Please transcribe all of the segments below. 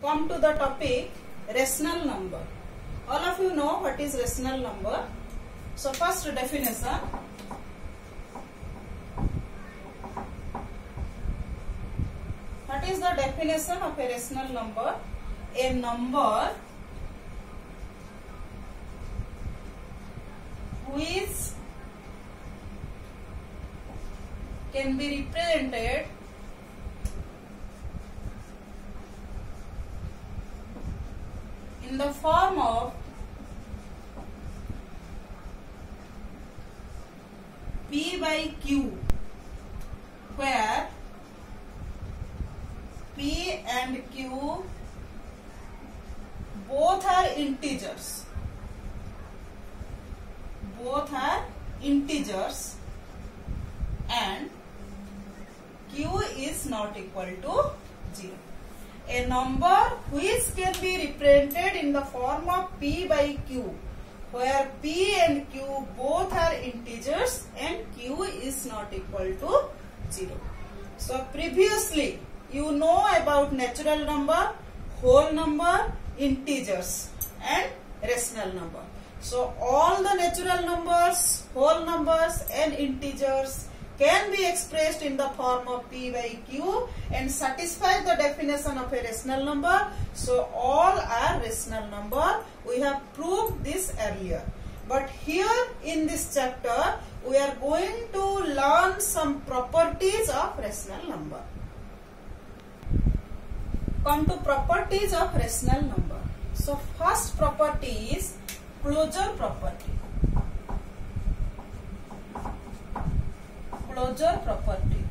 come to the topic rational number. All of you know what is rational number. So first definition. What is the definition of a rational number? A number which can be represented in the form of P by Q, where P and Q both are integers. Both are integers and Q is not equal to 0. A number which can be represented in the form of P by Q, where P and Q both are integers and Q is not equal to 0. So previously you know about natural number, whole number, integers and rational number. So all the natural numbers, whole numbers and integers can be expressed in the form of P by Q and satisfy the definition of a rational number. So all are rational number. We have proved this earlier. But here in this chapter we are going to learn some properties of rational number. Come to properties of rational number. So first property is closure property. Closure property.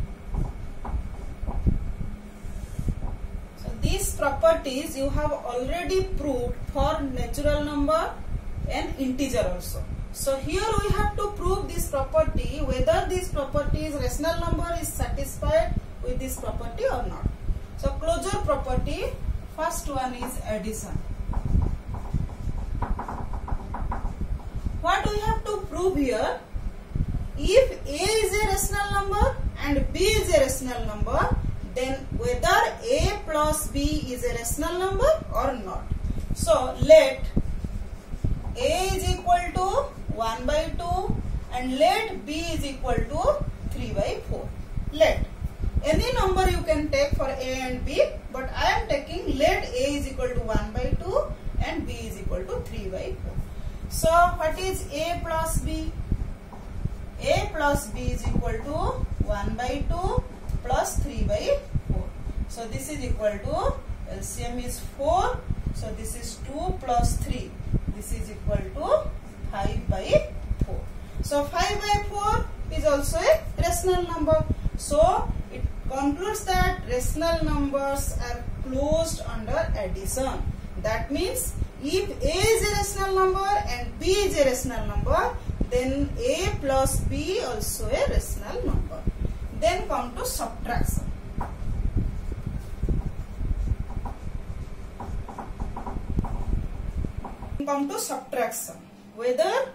So these properties you have already proved for natural number and integer also. So here we have to prove this property, whether this property is rational number is satisfied with this property or not. So closure property, first one is addition. What we have to prove here? If A is a rational number and B is a rational number, then whether A plus B is a rational number or not. So let A is equal to 1 by 2 and let B is equal to 3 by 4. Let any number you can take for A and B, but I am taking let A is equal to 1 by 2 and B is equal to 3 by 4. So what is A plus B? A plus B is equal to 1 by 2 plus 3 by 4. So this is equal to LCM is 4. So this is 2 plus 3. This is equal to 5 by 4. So 5 by 4 is also a rational number. So it concludes that rational numbers are closed under addition. That means if A is a rational number and B is a rational number, then A plus B also a rational number. Then come to subtraction. Come to subtraction, whether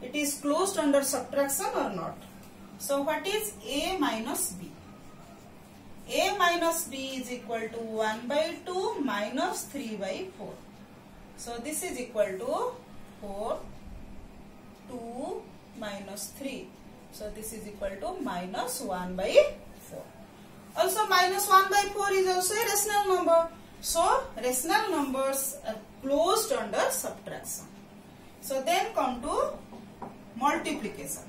it is closed under subtraction or not. So what is A minus B? A minus B is equal to 1 by 2 minus 3 by 4. So this is equal to 4, 2 minus 3. So this is equal to minus 1 by 4. Also minus 1 by 4 is also a rational number. So rational numbers are closed under subtraction. So then come to multiplication.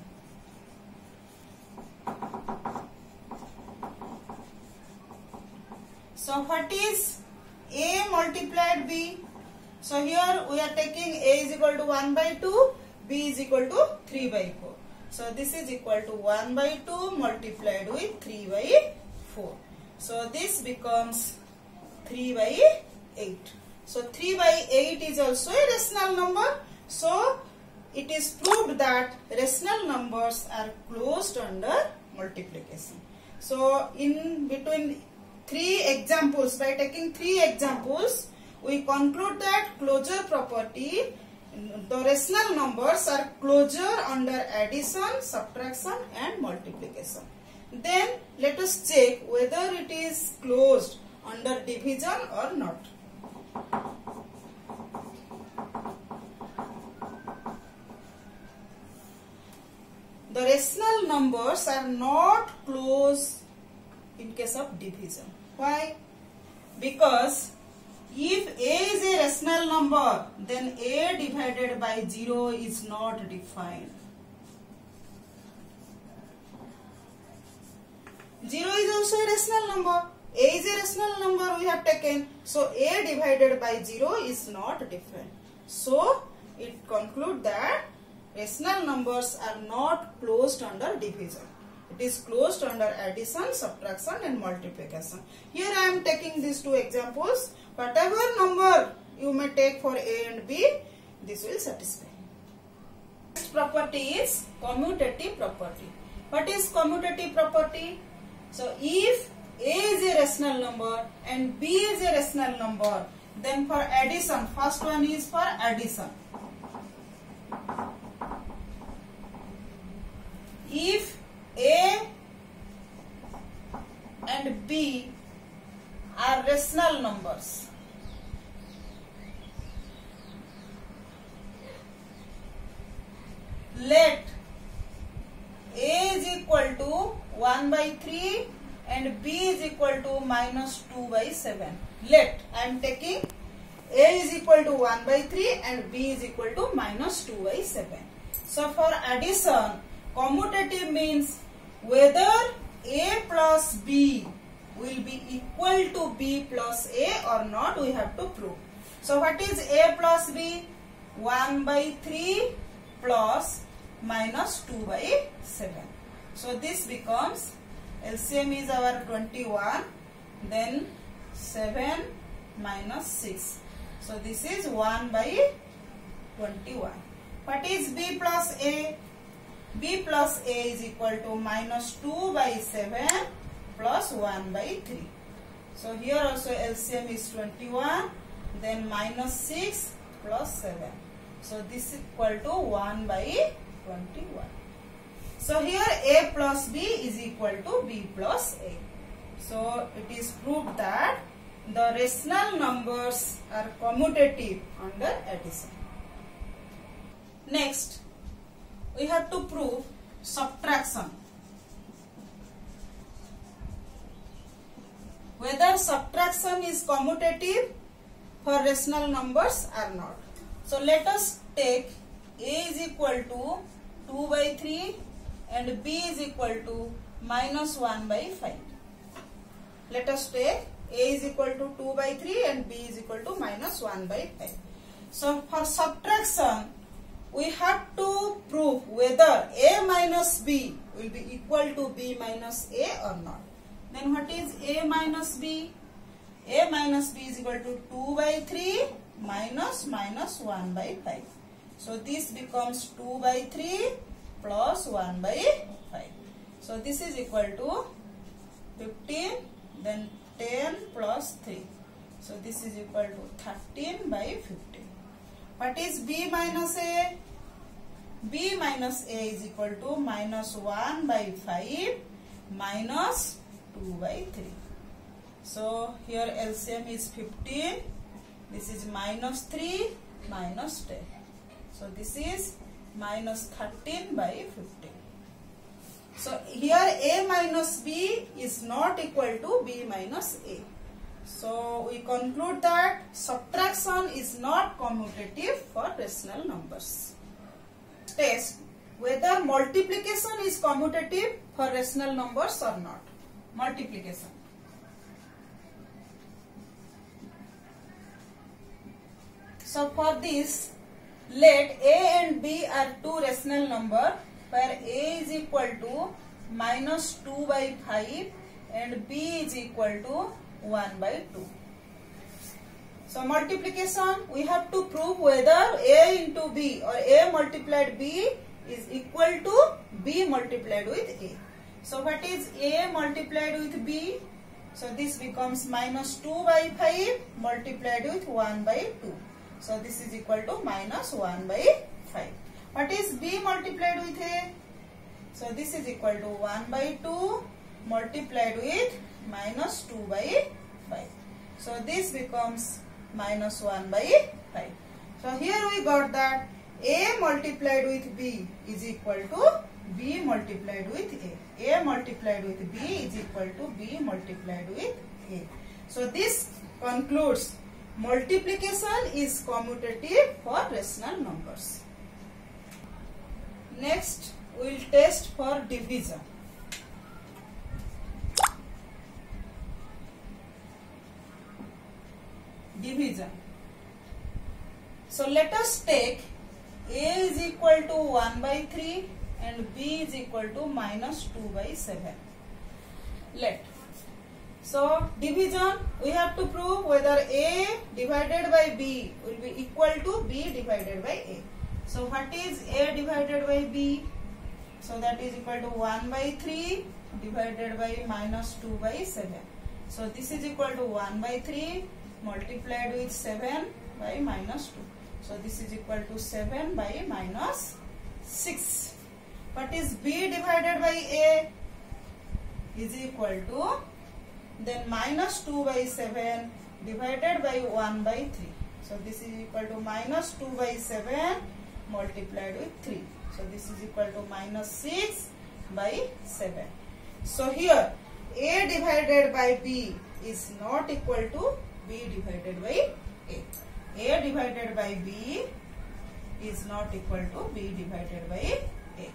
So what is A multiplied B? So here we are taking A is equal to 1 by 2, B is equal to 3 by 4. So this is equal to 1 by 2 multiplied with 3 by 4. So this becomes 3 by 8. So 3 by 8 is also a rational number. So it is proved that rational numbers are closed under multiplication. So in between three examples, by taking three examples, we conclude that closure property, the rational numbers are closure under addition, subtraction and multiplication. Then let us check whether it is closed under division or not. the rational numbers are not close in case of division. Why? Because if a is a rational number, then a divided by 0 is not defined. 0 is also a rational number. A is a rational number we have taken. So a divided by 0 is not defined. So it concludes that rational numbers are not closed under division. It is closed under addition, subtraction and multiplication. Here I am taking these two examples. Whatever number you may take for A and B, this will satisfy. Next property is commutative property. What is commutative property? So if A is a rational number and B is a rational number, then for addition, first one is for addition. If A and B are rational numbers, let A is equal to 1 by 3 and B is equal to minus 2 by 7. Let, I am taking A is equal to 1 by 3 and B is equal to minus 2 by 7. So for addition, commutative means whether A plus B will be equal to B plus A or not, we have to prove. So what is A plus B? 1 by 3 plus minus 2 by 7. So this becomes, LCM is our 21, then 7 minus 6. So this is 1 by 21. What is B plus A? B plus A is equal to minus 2 by 7 plus 1 by 3. So here also LCM is 21, then minus 6 plus 7. So this is equal to 1 by 21. So here A plus B is equal to B plus A. So it is proved that the rational numbers are commutative under addition. Next, we have to prove subtraction. Whether subtraction is commutative for rational numbers or not. So let us take A is equal to 2 by 3 and B is equal to minus 1 by 5. Let us take A is equal to 2 by 3 and B is equal to minus 1 by 5. So for subtraction, we have to prove whether A minus B will be equal to B minus A or not. Then what is A minus B? A minus B is equal to 2 by 3 minus 1 by 5. So this becomes 2 by 3 plus 1 by 5. So this is equal to 15, then 10 plus 3. So this is equal to 13 by 15. What is B minus A? B minus A is equal to minus 1 by 5 minus 2 by 3. So here LCM is 15. This is minus 3 minus 10. So this is minus 13 by 15. So here A minus B is not equal to B minus A. So we conclude that subtraction is not commutative for rational numbers. Test whether multiplication is commutative for rational numbers or not. Multiplication. So for this, let A and B are two rational numbers where A is equal to minus 2 by 5 and B is equal to 1 by 2. So multiplication, we have to prove whether A into B or A multiplied B is equal to B multiplied with A. So what is A multiplied with B? So this becomes minus 2 by 5 multiplied with 1 by 2. So this is equal to minus 1 by 5. What is B multiplied with A? So this is equal to 1 by 2 multiplied with minus 2 by 5. So this becomes minus 1 by 5. So here we got that A multiplied with B is equal to B multiplied with A. A multiplied with B is equal to B multiplied with A. So this concludes multiplication is commutative for rational numbers. Next, we will test for division. Division. So let us take A is equal to 1 by 3 and B is equal to minus 2 by 7. So division, we have to prove whether A divided by B will be equal to B divided by A. So what is A divided by B? So that is equal to 1 by 3 divided by minus 2 by 7. So this is equal to 1 by 3 multiplied with 7 by minus 2. So this is equal to 7 by minus 6. What is B divided by A? Is equal to then minus 2 by 7 divided by 1 by 3. So this is equal to minus 2 by 7 multiplied with 3. So this is equal to minus 6 by 7. So here A divided by B is not equal to B divided by A. A divided by B is not equal to B divided by A.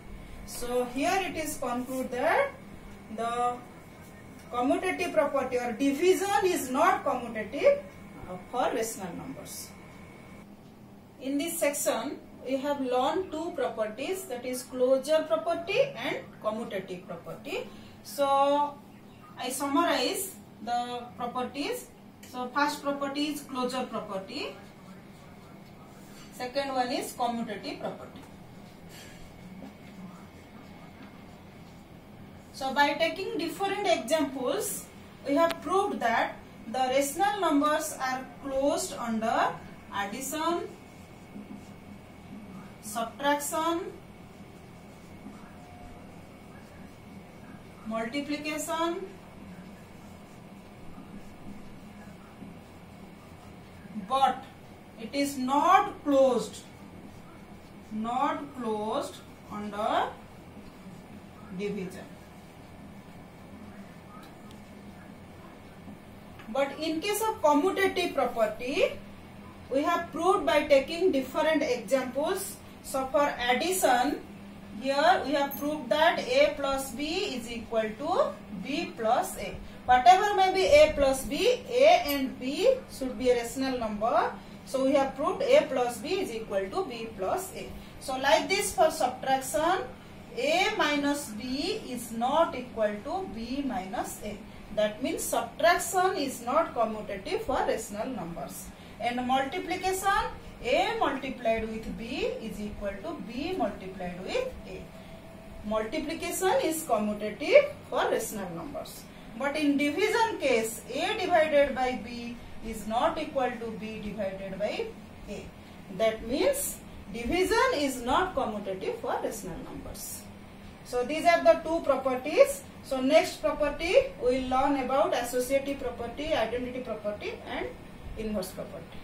So here it is concluded that the commutative property or division is not commutative for rational numbers. In this section, we have learned two properties, that is closure property and commutative property. So I summarize the properties. So first property is closure property. Second one is commutative property. So by taking different examples, we have proved that the rational numbers are closed under addition, subtraction, multiplication, but it is not closed under division. But in case of commutative property, we have proved by taking different examples. So for addition, here we have proved that A plus B is equal to B plus A. Whatever may be A plus B, A and B should be a rational number. So we have proved A plus B is equal to B plus A. So like this for subtraction, A minus B is not equal to B minus A. That means subtraction is not commutative for rational numbers. And multiplication, A multiplied with B is equal to B multiplied with A. Multiplication is commutative for rational numbers. But in division case, A divided by B is not equal to B divided by A. That means division is not commutative for rational numbers. So these are the two properties. So next property we will learn about associative property, identity property and inverse property.